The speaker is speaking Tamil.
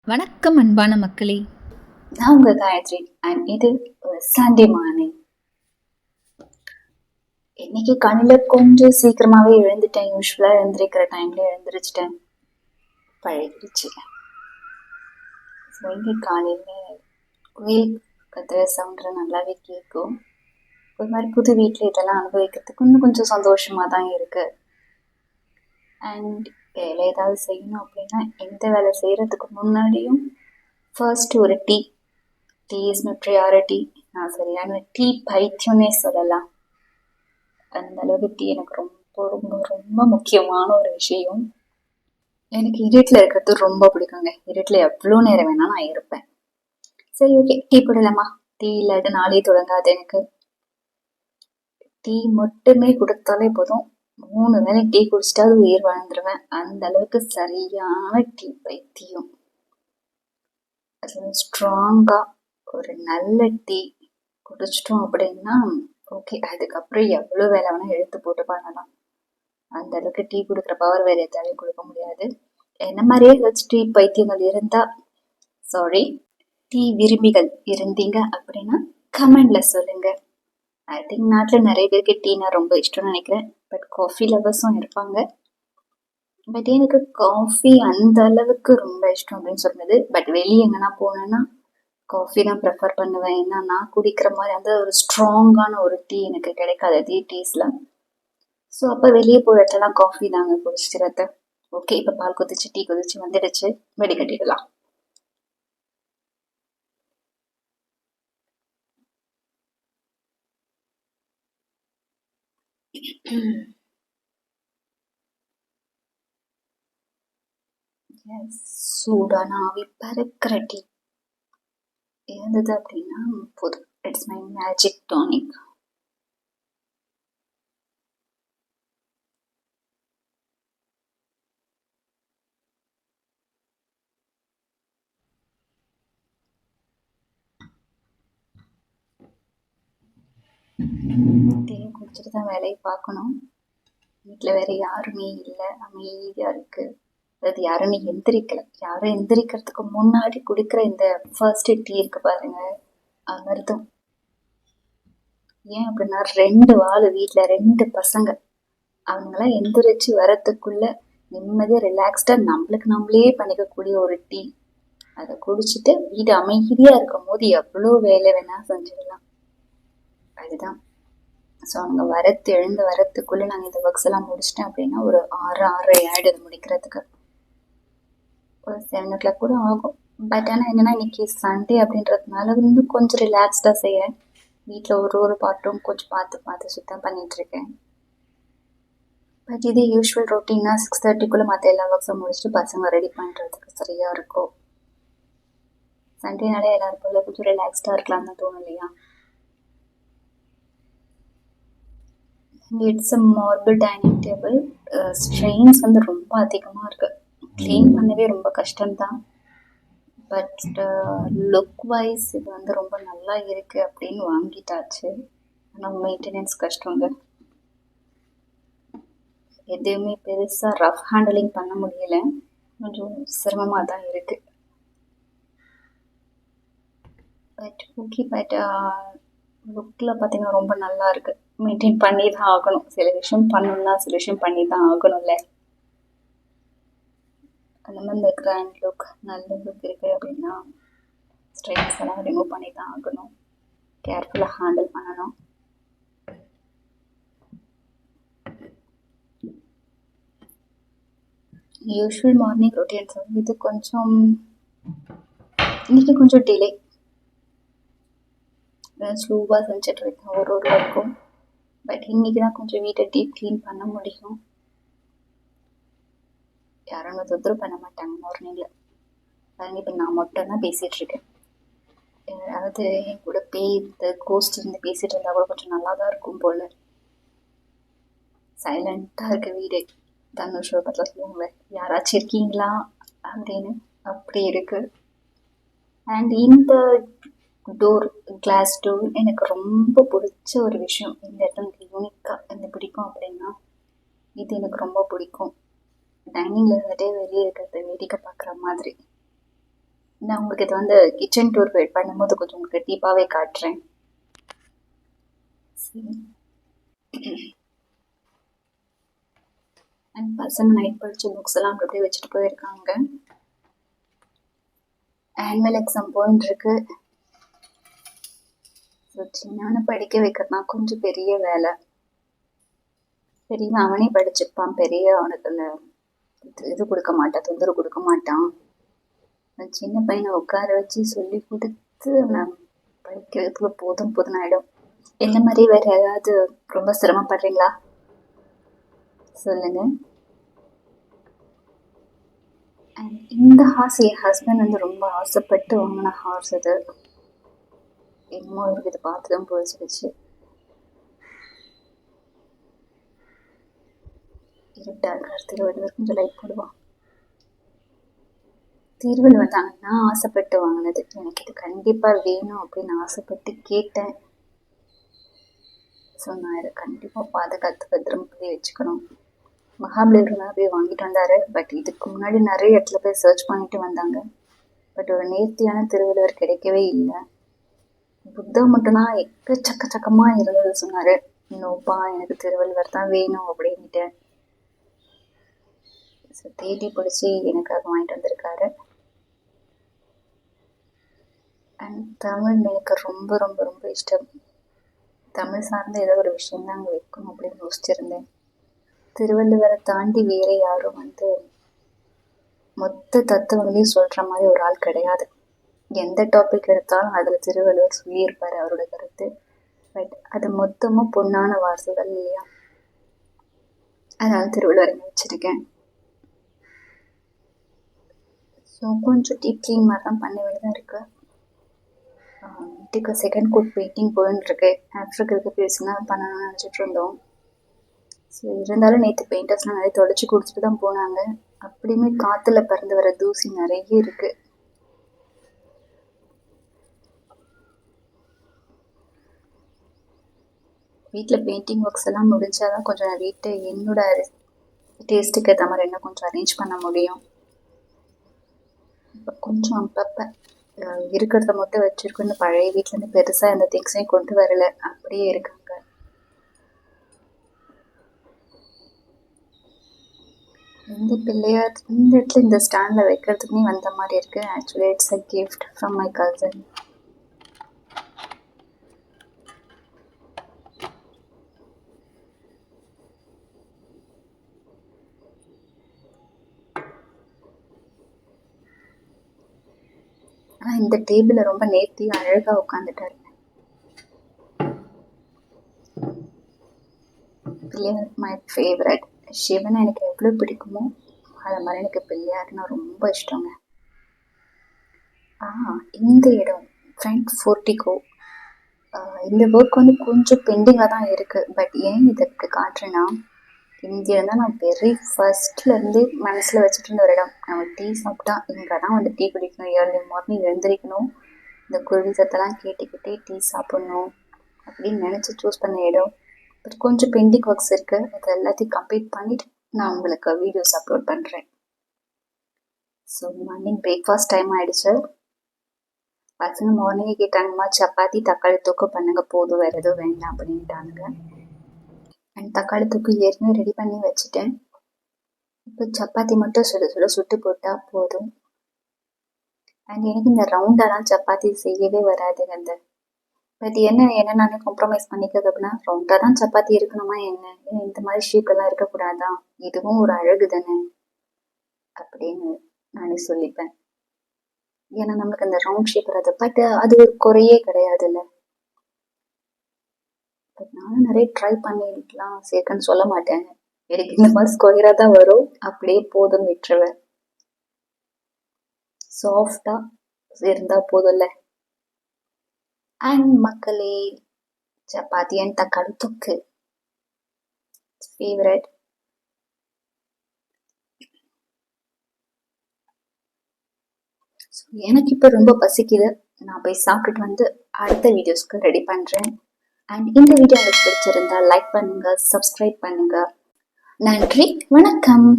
வணக்கம் அன்பான மக்களே. நான் உங்க காயத்ரி அண்ட் இது ஒரு சண்டே மார்னிங். இன்னைக்கு காலையில கொஞ்சம் சீக்கிரமாவே எழுந்துட்டேன். யூஸ்வலா எழுந்திருக்கிற டைம்ல எழுந்திரிச்சிட்டேன். பழகிடுச்சு. இன்னைக்கு காலையில குயில் கத்துற சவுண்ட் நல்லாவே கேட்கும். ஒரு மாதிரி புது வீட்டில் இதெல்லாம் அனுபவிக்கிறதுக்கு இன்னும் கொஞ்சம் சந்தோஷமா தான் இருக்கு. அண்ட் வேலை ஏதாவது செய்யணும் அப்படின்னா எந்த வேலை செய்யறதுக்கு முன்னாடியும் ஃபர்ஸ்ட் ஒரு டீ இஸ் மை ப்ரியாரிட்டி. நான் சரியான டீ பைத்தியம்னே சொல்லலாம். அந்த அளவுக்கு டீ எனக்கு ரொம்ப ரொம்ப ரொம்ப முக்கியமான ஒரு விஷயம். எனக்கு இருட்டில் இருக்கிறது ரொம்ப பிடிக்குங்க. இருட்டில் எவ்வளோ நேரம் வேணா நான் இருப்பேன். சரி, ஓகே, டீ போடலாமா? டீ இல்லாட்ட நாளே தொடங்காது எனக்கு. டீ மட்டுமே கொடுத்தாலே போதும், 3 வேளை டீ குடிச்சிட்டா அது உயிர் வாழ்ந்துருவேன். அந்த அளவுக்கு சரியான டீ பைத்தியம். அது ஸ்ட்ராங்கா ஒரு நல்ல டீ குடிச்சிட்டோம் அப்படின்னா ஓகே, அதுக்கப்புறம் எவ்வளோ வேலை வேணா எழுத்து போட்டு பண்ணலாம். அந்த அளவுக்கு டீ கொடுக்குற பவர் வேற எதாலையும் கொடுக்க முடியாது. என்ன மாதிரியே ஏதாச்சும் டீ பைத்தியங்கள் இருந்தா, சாரி, டீ விரும்பிகள் இருந்தீங்க அப்படின்னா கமெண்ட்ல சொல்லுங்க. ஐ திங்க் நாட்டில் நிறைய பேருக்கு டீனா ரொம்ப இஷ்டம்னு நினைக்கிறேன். பட் காஃபி லவர்ஸும் இருப்பாங்க. பட் எனக்கு காஃபி அந்த அளவுக்கு ரொம்ப இஷ்டம் அப்படின்னு சொன்னது. பட் வெளியே எங்கன்னா போனேன்னா காஃபி தான் ப்ரிஃபர் பண்ணுவேன். ஏன்னா நான் குடிக்கிற மாதிரி அந்த ஒரு ஸ்ட்ராங்கான ஒரு டீ எனக்கு கிடைக்காது டீ டீஸ்ல. ஸோ அப்போ வெளியே போகிற இடத்துலாம் காஃபி தாங்க குடிச்சிக்கிறது. ஓகே, இப்போ பால் கொதிச்சு டீ கொதிச்சு வந்துடுச்சு, வெடிக்கட்டிடலாம். சூடான ஆவி பறக்கிற டீ இருந்தது அப்படின்னா போதும். It's my magic tonic. Tea குடிச்சிட்டு தான் வேலையை பார்க்கணும். வீட்டில் வேற யாருமே இல்லை, அமைதியாக இருக்கு. அதாவது யாரும் எந்திரிக்கல. யாரும் எந்திரிக்கிறதுக்கு முன்னாடி குடிக்கிற இந்த ஃபர்ஸ்ட் டீ இருக்கு பாருங்க, அமிர்தம். ஏன் அப்படின்னா 2 ஆள் வீட்டில் 2 பசங்க, அவங்களாம் எந்திரிச்சு வரத்துக்குள்ள நிம்மதியாக ரிலாக்ஸ்டாக நம்மளுக்கு நம்மளே பண்ணிக்கக்கூடிய ஒரு டீ. அதை குடிச்சிட்டு வீடு அமைதியாக இருக்கும் போது எவ்வளோ வேலை வேணா செஞ்சிடலாம். அதுதான். ஸோ அவங்க எழுந்து வரத்துக்குள்ளே நாங்கள் இந்த ஒர்க்ஸ் எல்லாம் முடிச்சிட்டேன் அப்படின்னா ஒரு 6-6:30 ஆகிடுது முடிக்கிறதுக்கு. ஒரு 7 o'clock கூட ஆகும். பட் ஆனால் என்னென்னா இன்னைக்கு சண்டே அப்படின்றதுனால இன்னும் கொஞ்சம் ரிலாக்ஸ்டாக செய்கிறேன். வீட்டில் ஒரு பார்ட்டும் கொஞ்சம் பார்த்து சுத்தம் பண்ணிகிட்ருக்கேன். பட் இது யூஸ்வல் ரொட்டீனா 6:30 மற்ற எல்லா ஒர்க்ஸும் முடிச்சுட்டு பசங்க ரெடி பண்ணுறதுக்கு சரியாக இருக்கும். சண்டேனாலே எல்லாருக்கும் கொஞ்சம் ரிலாக்ஸ்டாக இருக்கலாம்னு தோணும் இல்லையா? It's a marble dining table. Strains வந்து ரொம்ப அதிகமாக இருக்குது. க்ளீன் பண்ணவே ரொம்ப கஷ்டம்தான். பட் லுக் வைஸ் இது வந்து ரொம்ப நல்லா இருக்குது அப்படின்னு வாங்கிட்டாச்சு. ஆனால் மெயின்டெனன்ஸ் கஷ்டங்க. எதுவுமே பெருசாக ரஃப் ஹேண்டலிங் பண்ண முடியல. கொஞ்சம் சிரமமாக தான் இருக்குது. பட் ஓகே, பட் லுக்கில் பார்த்தீங்கன்னா ரொம்ப நல்லா இருக்குது. மெயின்டைன் பண்ணி தான் ஆகணும். சில விஷயம் பண்ணணும்னா சில விஷயம் பண்ணி தான் ஆகணும்ல. அந்த மாதிரி இந்த கிராண்ட் லுக், நல்ல லுக் இருக்குது அப்படின்னா ஸ்ட்ரெயின்ஸ் எல்லாம் ரிமூவ் பண்ணி தான் ஆகணும். கேர்ஃபுல்லாக ஹேண்டில் பண்ணணும். யூஸ்வல் மார்னிங் ரொட்டீன்ஸ் வந்து இது கொஞ்சம் இன்னைக்கு கொஞ்சம் டிலே, ஸ்லோவாக செஞ்சிட்ருக்கேன் ஒரு ஒர்க்கும். பட் இன்னைக்கு தான் கொஞ்சம் வீட்டை டீப் க்ளீன் பண்ண முடியும். யாரும் தொந்தரவு பண்ண மாட்டாங்க மார்னிங்கில். பாருங்க, இப்போ நான் மட்டும் தான் பேசிகிட்ருக்கேன். அதாவது என் கூட இந்த கோஸ்ட் இருந்து பேசிகிட்டு இருந்தால் கூட கொஞ்சம் நல்லா தான் இருக்கும் போல். சைலண்ட்டாக இருக்க வீடு. தனுஷ் பக்கத்தில் சொல்லுவாங்க, யாராச்சும் இருக்கீங்களா அப்படின்னு, அப்படி இருக்கு. அண்ட் இந்த டோர், கிளாஸ் டோர் எனக்கு ரொம்ப பிடிச்ச ஒரு விஷயம். இந்த இடத்துல எனக்கு யூனிக்காக என்ன பிடிக்கும் அப்படின்னா இது எனக்கு ரொம்ப பிடிக்கும். டைனிங்கில் இருந்துகிட்டே வெளியே இருக்கிறத வேடிக்கை பார்க்குற மாதிரி. நான் உங்களுக்கு இது வந்து கிச்சன் டூர் வெயிட் பண்ணும்போது கொஞ்சம் உங்களுக்கு டீப்பாகவே காட்டுறேன். அண்ட் பசங்க நைட் படித்த புக்ஸ் எல்லாம் அப்படியே வச்சுட்டு போயிருக்காங்க. ஆனுவல் எக்ஸாம் போயின்னு இருக்கு. ஸோ சின்னான படிக்க வைக்கிறதுனா கொஞ்சம் பெரிய வேலை. பெரியவன் அவனே படிச்சுப்பான். பெரிய அவனுக்கு இது கொடுக்க மாட்டான், தொந்தரவு கொடுக்க மாட்டான். சின்ன பையனை உட்கார வச்சு சொல்லி கொடுத்து நான் படிக்கிறதுக்குள்ள போதும் போதும் ஆகிடும். இந்த மாதிரி வேற ஏதாவது ரொம்ப சிரமப்படுறீங்களா சொல்லுங்க. அண்ட் இந்த ஹார்ஸ் என் ஹஸ்பண்ட் வந்து ரொம்ப ஆசைப்பட்டு வாங்கின ஹார்ஸ் அது. என்னமோ இருக்கு, இது பார்த்து தான் பிடிச்சிருச்சு. இருட்டா இருக்கார் திருவள்ளுவர், கொஞ்சம் லைட் போடுவான். திருவள்ளுவர் தான் நான் ஆசைப்பட்டு வாங்கினது. எனக்கு இது கண்டிப்பாக வேணும் அப்படின்னு ஆசைப்பட்டு கேட்டேன். ஸோ நான் இதை கண்டிப்பாக பாதுகாத்து பத்திரமா வச்சுக்கணும். மகாபலிபுரம் போய் வாங்கிட்டு வந்தார். பட் இதுக்கு முன்னாடி நிறைய இடத்துல போய் சர்ச் பண்ணிட்டு வந்தாங்க. பட் ஒரு நேர்த்தியான திருவள்ளுவர் கிடைக்கவே இல்லை. புத்தா மட்டும்தான் எக்கச்சக்கமாக இருந்தது. சொன்னார், நோப்பா எனக்கு திருவள்ளுவர் தான் வேணும் அப்படின்ட்டு. ஸோ தேடி பிடிச்சி எனக்காக வாங்கிட்டு வந்திருக்காரு. அண்ட் தமிழ் எனக்கு ரொம்ப ரொம்ப ரொம்ப இஷ்டம். தமிழ் சார்ந்த ஏதோ ஒரு விஷயம் தான் அங்கே வைக்கணும் அப்படின்னு யோசிச்சிருந்தேன். திருவள்ளுவரை தாண்டி வேற யாரும் வந்து மொத்த தத்துவங்களையும் சொல்கிற மாதிரி ஒரு ஆள் கிடையாது. எந்த டாபிக் எடுத்தாலும் அதில் திருவள்ளுவர் சொல்லியிருப்பார் அவரோட கருத்து. பட் அது மொத்தமும் பொன்னான வார்த்தைகள் இல்லையா? அதனால திருவள்ளுவர் வச்சுருக்கேன். ஸோ கொஞ்சம் டீப் க்ளீன் மாதிரி தான் பண்ண வேண்டியதாக இருக்குது. வீட்டுக்கு செகண்ட் கோட் பெயிண்டிங் போயின்ட்டுருக்கு. ஆஃப்டருக்கு பேசினா பண்ணணும்னு நினச்சிட்டு இருந்தோம். ஸோ இருந்தாலும் நேற்று பெயிண்டர்ஸ்லாம் நிறைய தொடச்சி கொடுத்துட்டு தான் போனாங்க. அப்படியுமே காற்றுல பறந்து வர தூசி நிறைய இருக்குது. வீட்டில் பெயிண்டிங் ஒர்க்ஸ் எல்லாம் முடிஞ்சாதான் கொஞ்சம் நான் வீட்டை என்னோட டேஸ்ட்டுக்கு ஏற்ற மாதிரி என்ன கொஞ்சம் அரேஞ்ச் பண்ண முடியும். இப்போ கொஞ்சம் அப்பப்போ இருக்கிறத மட்டும் வச்சுருக்கோம். இந்த பழைய வீட்டிலேருந்து பெருசாக எந்த திங்ஸையும் கொண்டு வரல, அப்படியே இருக்காங்க. இந்த பிள்ளையார் இந்த இடத்துல இந்த ஸ்டாண்டில் வைக்கிறதுக்குமே வந்த மாதிரி இருக்குது. Actually it's a gift from my கசன். ஆனால் இந்த டேபிளில் ரொம்ப நேர்த்தியாக அழகாக உட்காந்துட்டாரு. Pillaiyar my favourite. சிவனை எனக்கு எவ்வளோ பிடிக்குமோ அது மாதிரி எனக்கு பிள்ளையார்னா ரொம்ப இஷ்டங்க. இந்த இடம் ஃப்ரண்ட் ஃபோர்ட்டிகோ, இந்த ஒர்க் வந்து கொஞ்சம் பெண்டிங்காக தான் இருக்குது. பட் ஏன் இதற்கு காட்டுறேன்னா, இங்கே இருந்தால் நான் வெரி ஃபர்ஸ்ட்லேருந்து மனசில் வச்சுட்டு இருந்த ஒரு இடம். நம்ம டீ சாப்பிட்டா இங்கே தான் வந்து டீ குடிக்கணும், ஏர்லி மார்னிங் எழுந்திரிக்கணும், இந்த குருவி சத்தெல்லாம் கேட்டுக்கிட்டே டீ சாப்பிட்ணும் அப்படின்னு நினச்சி சூஸ் பண்ண இடம். பட் கொஞ்சம் பெண்டிங் ஒர்க்ஸ் இருக்குது. அது எல்லாத்தையும் கம்ப்ளீட் பண்ணிவிட்டு நான் உங்களுக்கு வீடியோஸ் அப்லோட் பண்ணுறேன். ஸோ மார்னிங் பிரேக்ஃபாஸ்ட் டைம் ஆகிடுச்சு. பசங்க மார்னிங்கே கேட்டாங்கம்மா சப்பாத்தி தக்காளி தொக்கு பண்ணுங்க, போதும் வேறு எதுவும் வேண்டாம் அப்படின்ட்டாங்க. அண்ட் தக்காளி தொக்கு ஏற்கனவே ரெடி பண்ணி வச்சுட்டேன். இப்போ சப்பாத்தி மட்டும் சுட்டு போட்டால் போதும். அண்ட் எனக்கு இந்த ரவுண்டாலாம் சப்பாத்தி செய்யவே வராதுங்க. அந்த பட் என்ன நானே காம்ப்ரமைஸ் பண்ணிக்கிறது அப்படின்னா, ரவுண்டாக தான் சப்பாத்தி இருக்கணுமா என்ன, இந்த மாதிரி ஷேப்லாம் இருக்கக்கூடாதா, இதுவும் ஒரு அழகு தானே அப்படின்னு நானே சொல்லிப்பேன். ஏன்னா நம்மளுக்கு அந்த ரவுண்ட் ஷேப் வராது. பட் அது ஒரு குறையே கிடையாதுல்ல. பட் நானும் நிறைய ட்ரை பண்ணிக்கலாம் சேர்க்கன்னு சொல்ல மாட்டேன். எனக்கு இந்த மாதிரி ஸ்கொயராக தான் வரும், அப்படியே போதும் விட்டுருவேன். சாஃப்டாக இருந்தால் போதும்ல. அண்ட் மக்களே, சப்பாத்தி அண்ட் தக்காளி தொக்கு ஃபேவரட். எனக்கு இப்போ ரொம்ப பசிக்குது. நான் போய் சாப்பிட்டுட்டு வந்து அடுத்த வீடியோஸ்க்கு ரெடி பண்ணுறேன். அண்ட் இந்த வீடியோ உங்களுக்கு பிடிச்சிருந்தா லைக் பண்ணுங்க, சப்ஸ்கிரைப் பண்ணுங்க. நன்றி, வணக்கம்.